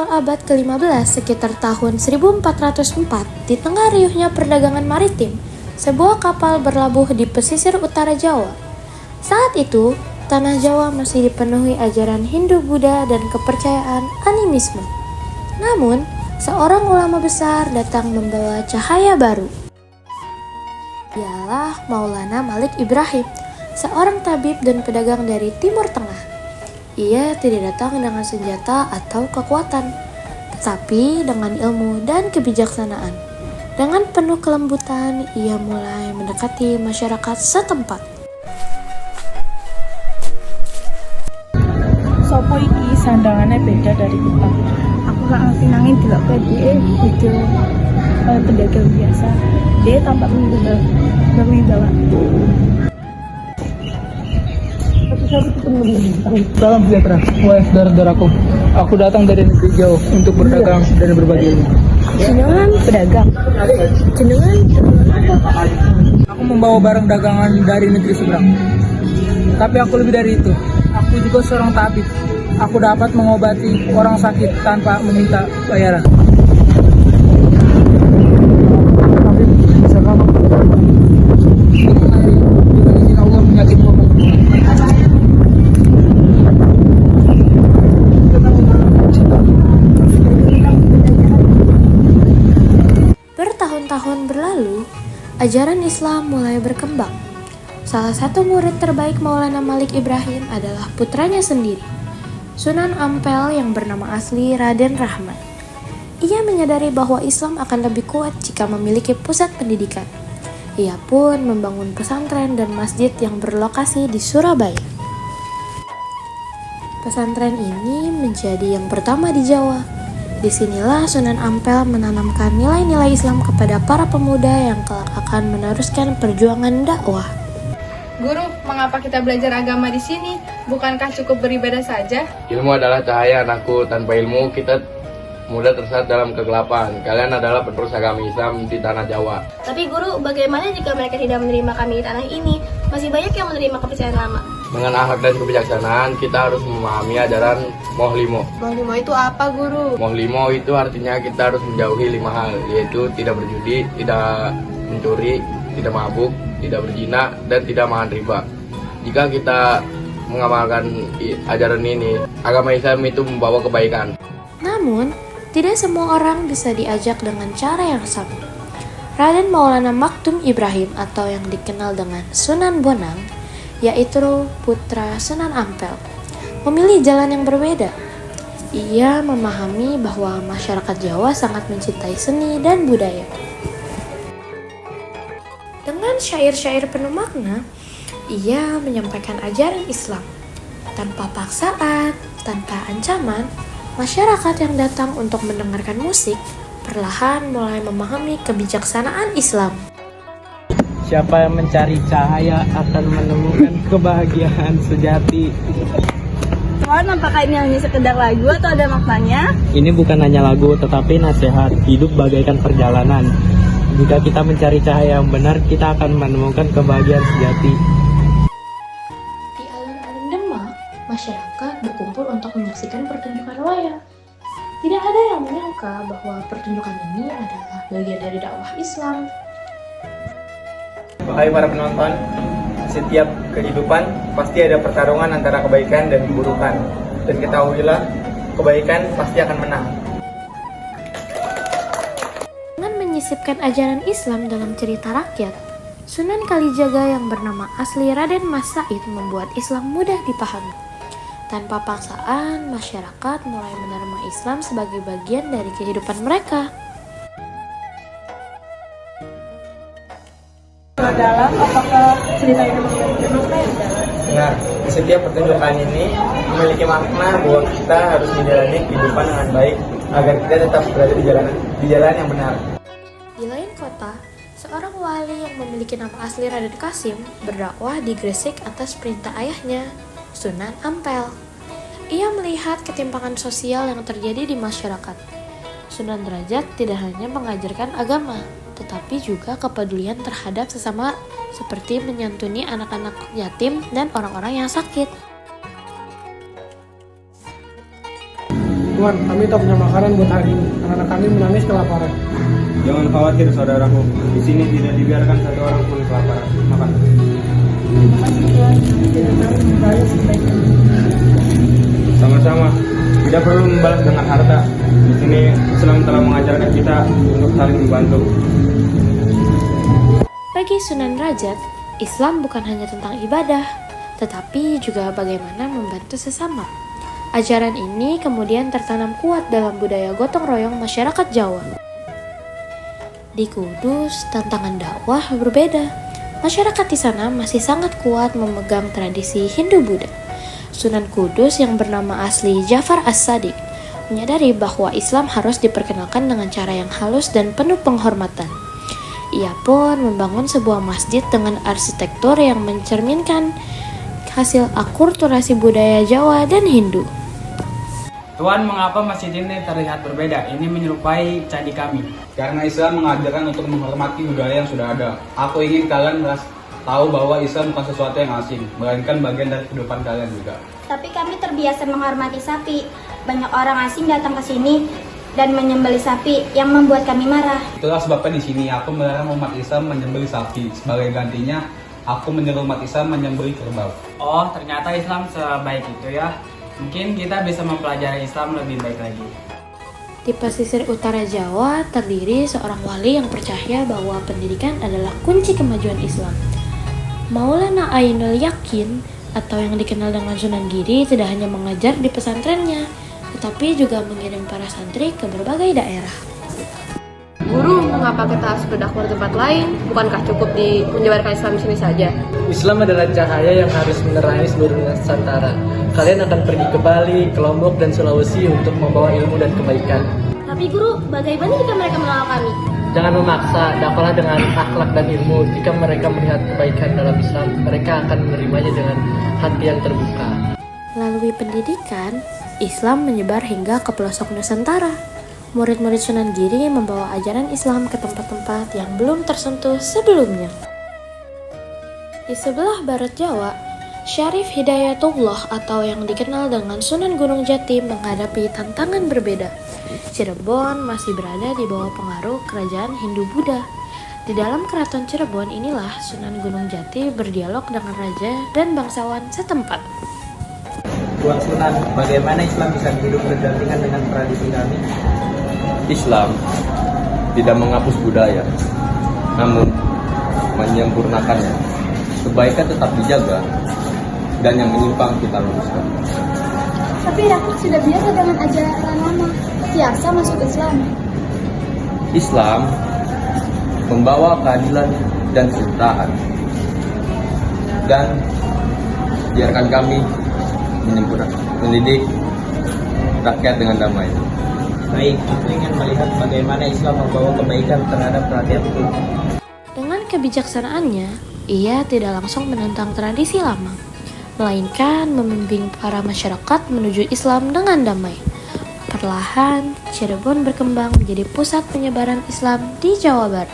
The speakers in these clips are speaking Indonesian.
awal abad ke-15 sekitar tahun 1404, di tengah riuhnya perdagangan maritim, sebuah kapal berlabuh di pesisir utara Jawa. Saat itu, tanah Jawa masih dipenuhi ajaran Hindu-Buddha dan kepercayaan animisme. Namun, seorang ulama besar datang membawa cahaya baru. Ialah Maulana Malik Ibrahim, seorang tabib dan pedagang dari Timur Tengah. Ia tidak datang dengan senjata atau kekuatan, tetapi dengan ilmu dan kebijaksanaan. Dengan penuh kelembutan, ia mulai mendekati masyarakat setempat. Sopo iki sandangannya beda dari kita. Aku gak ngerti nangin delok dia video pedagang biasa. Dia tampak berwibawa. Salam sejahtera, wahai saudara-saudaraku. Aku datang dari negeri jauh untuk berdagang dan berbagi ilmu. Jenengan pedagang. Jenengan apa? Aku membawa barang dagangan dari negeri seberang. Tapi aku lebih dari itu. Aku juga seorang tabib. Aku dapat mengobati orang sakit tanpa meminta bayaran. Tabib, bisa kamu dengan izin Allah menyakiti kamu. Bertahun-tahun berlalu, ajaran Islam mulai berkembang. Salah satu murid terbaik Maulana Malik Ibrahim adalah putranya sendiri, Sunan Ampel yang bernama asli Raden Rahmat. Ia menyadari bahwa Islam akan lebih kuat jika memiliki pusat pendidikan. Ia pun membangun pesantren dan masjid yang berlokasi di Surabaya. Pesantren ini menjadi yang pertama di Jawa. Disinilah Sunan Ampel menanamkan nilai-nilai Islam kepada para pemuda yang kelak akan meneruskan perjuangan dakwah. Guru, mengapa kita belajar agama di sini? Bukankah cukup beribadah saja? Ilmu adalah cahaya, anakku. Tanpa ilmu, kita mudah tersesat dalam kegelapan. Kalian adalah penerus agama Islam di tanah Jawa. Tapi guru, bagaimana jika mereka tidak menerima kami di tanah ini? Masih banyak yang menerima kepercayaan lama. Dengan akhlak dan kebijaksanaan, kita harus memahami ajaran Mohlimo. Mohlimo itu apa, Guru? Mohlimo itu artinya kita harus menjauhi 5 hal, yaitu tidak berjudi, tidak mencuri, tidak mabuk, tidak berzina, dan tidak makan riba. Jika kita mengamalkan ajaran ini, agama Islam itu membawa kebaikan. Namun, tidak semua orang bisa diajak dengan cara yang sama. Raden Maulana Maktum Ibrahim atau yang dikenal dengan Sunan Bonang, yaitu putra Sunan Ampel, memilih jalan yang berbeda. Ia memahami bahwa masyarakat Jawa sangat mencintai seni dan budaya. Dengan syair-syair penuh makna, ia menyampaikan ajaran Islam. Tanpa paksaan, tanpa ancaman, masyarakat yang datang untuk mendengarkan musik perlahan mulai memahami kebijaksanaan Islam. Siapa yang mencari cahaya akan menemukan kebahagiaan sejati. Tuhan, apakah ini hanya sekedar lagu atau ada maknanya? Ini bukan hanya lagu, tetapi nasihat. Hidup bagaikan perjalanan. Jika kita mencari cahaya yang benar, kita akan menemukan kebahagiaan sejati. Di alun-alun Demak, masyarakat berkumpul untuk menyaksikan pertunjukan wayang. Tidak ada yang menyangka bahwa pertunjukan ini adalah bagian dari dakwah Islam. Wahai para penonton, setiap kehidupan pasti ada pertarungan antara kebaikan dan keburukan. Dan ketahuilah, kebaikan pasti akan menang. Dengan menyisipkan ajaran Islam dalam cerita rakyat, Sunan Kalijaga yang bernama asli Raden Mas Said membuat Islam mudah dipahami. Tanpa paksaan, masyarakat mulai menerima Islam sebagai bagian dari kehidupan mereka. Dalam, apakah cerita ini memiliki makna yang dalam? Benar, setiap pertunjukan ini memiliki makna bahwa kita harus menjalani kehidupan dengan baik agar kita tetap berada di jalan yang benar. Di lain kota, seorang wali yang memiliki nama asli Raden Kasim berdakwah di Gresik atas perintah ayahnya, Sunan Ampel. Ia melihat ketimpangan sosial yang terjadi di masyarakat. Sunan Derajat tidak hanya mengajarkan agama, tetapi juga kepedulian terhadap sesama seperti menyantuni anak-anak yatim dan orang-orang yang sakit. Tuan, kami tak punya makanan buat hari ini. Anak-anak kami menangis kelaparan. Jangan khawatir saudaraku, di sini tidak dibiarkan satu orang pun kelaparan. Makan. Tidak tahu membalas kebaikan. Sama-sama. Tidak perlu membalas dengan harta. Di sini Islam telah mengajarkan kita untuk saling membantu. Bagi Sunan Rajab, Islam bukan hanya tentang ibadah, tetapi juga bagaimana membantu sesama. Ajaran ini kemudian tertanam kuat dalam budaya gotong royong masyarakat Jawa. Di Kudus, tantangan dakwah berbeda. Masyarakat di sana masih sangat kuat memegang tradisi Hindu-Buddha. Sunan Kudus yang bernama asli Jafar As-Sadiq menyadari bahwa Islam harus diperkenalkan dengan cara yang halus dan penuh penghormatan. Ia pun membangun sebuah masjid dengan arsitektur yang mencerminkan hasil akulturasi budaya Jawa dan Hindu. Tuan, mengapa masjid ini terlihat berbeda? Ini menyerupai candi kami. Karena Islam mengajarkan untuk menghormati budaya yang sudah ada. Aku ingin kalian tahu bahwa Islam bukan sesuatu yang asing, melainkan bagian dari kehidupan kalian juga. Tapi kami terbiasa menghormati sapi. Banyak orang asing datang ke sini dan menyembelih sapi yang membuat kami marah. Itulah sebabnya di sini aku melarang umat Islam menyembelih sapi. Sebagai gantinya, aku menyuruh umat Islam menyembelih kerbau. Oh, ternyata Islam sebaik itu ya. Mungkin kita bisa mempelajari Islam lebih baik lagi. Di pesisir utara Jawa terdiri seorang wali yang percaya bahwa pendidikan adalah kunci kemajuan Islam. Maulana Ainul Yakin atau yang dikenal dengan Sunan Giri tidak hanya mengajar di pesantrennya, tetapi juga mengirim para santri ke berbagai daerah. Guru, mengapa kita harus berdakwah di tempat lain? Bukankah cukup menyebarkan Islam di sini saja? Islam adalah cahaya yang harus menerangi seluruh Nusantara. Kalian akan pergi ke Bali, ke Lombok, dan Sulawesi untuk membawa ilmu dan kebaikan. Tapi guru, bagaimana jika mereka menolak kami? Jangan memaksa, dakwahlah dengan akhlak dan ilmu. Jika mereka melihat kebaikan dalam Islam, mereka akan menerimanya dengan hati yang terbuka. Melalui pendidikan, Islam menyebar hingga ke pelosok Nusantara. Murid-murid Sunan Giri membawa ajaran Islam ke tempat-tempat yang belum tersentuh sebelumnya. Di sebelah barat Jawa, Syarif Hidayatullah atau yang dikenal dengan Sunan Gunung Jati menghadapi tantangan berbeda. Cirebon masih berada di bawah pengaruh kerajaan Hindu-Buddha. Di dalam keraton Cirebon inilah Sunan Gunung Jati berdialog dengan raja dan bangsawan setempat. Tuan Sunan, bagaimana Islam bisa hidup berdampingan dengan tradisi kami? Islam tidak menghapus budaya, namun menyempurnakannya. Kebaikan tetap dijaga, dan yang menyimpang kita luruskan. Tapi rakyat sudah biasa dengan ajaran lama. Siasa masuk Islam. Islam membawa keadilan dan kesetaraan, dan biarkan kami mendidik rakyat dengan damai. Baik, aku ingin melihat bagaimana Islam membawa kebaikan terhadap rakyatku. Dengan kebijaksanaannya, ia tidak langsung menentang tradisi lama, melainkan membimbing para masyarakat menuju Islam dengan damai. Perlahan, Cirebon berkembang menjadi pusat penyebaran Islam di Jawa Barat.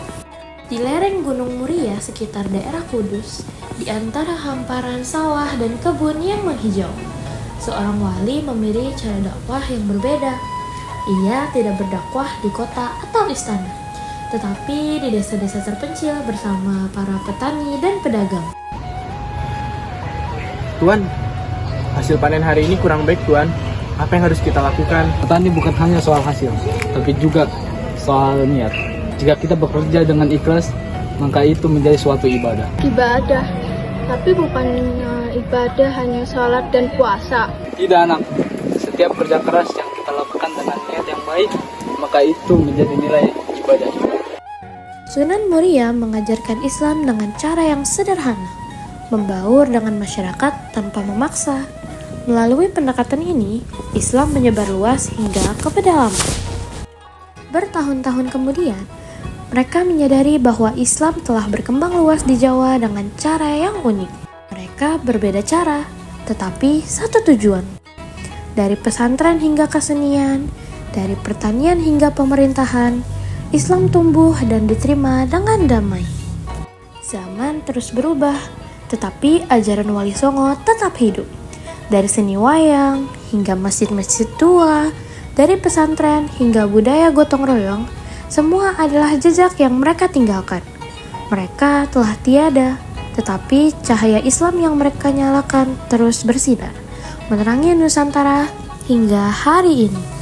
Di lereng Gunung Muria sekitar daerah Kudus, di antara hamparan sawah dan kebun yang menghijau, seorang wali memilih cara dakwah yang berbeda. Ia tidak berdakwah di kota atau istana, tetapi di desa-desa terpencil bersama para petani dan pedagang. Tuan, hasil panen hari ini kurang baik, Tuan. Apa yang harus kita lakukan? Petani bukan hanya soal hasil, tapi juga soal niat. Jika kita bekerja dengan ikhlas, maka itu menjadi suatu ibadah. Ibadah, tapi bukannya ibadah hanya sholat dan puasa. Tidak, anak. Setiap kerja keras yang kita lakukan dengan niat yang baik, maka itu menjadi nilai ibadah. Sunan Muria mengajarkan Islam dengan cara yang sederhana, membaur dengan masyarakat tanpa memaksa. Melalui pendekatan ini, Islam menyebar luas hingga ke pedalaman. Bertahun-tahun kemudian, mereka menyadari bahwa Islam telah berkembang luas di Jawa dengan cara yang unik. Mereka berbeda cara, tetapi satu tujuan. Dari pesantren hingga kesenian, dari pertanian hingga pemerintahan, Islam tumbuh dan diterima dengan damai. Zaman terus berubah, tetapi ajaran Wali Songo tetap hidup. Dari seni wayang hingga masjid-masjid tua, Dari pesantren hingga budaya gotong royong, semua adalah jejak yang mereka tinggalkan. Mereka telah tiada, tetapi cahaya Islam yang mereka nyalakan terus bersinar, menerangi Nusantara hingga hari ini.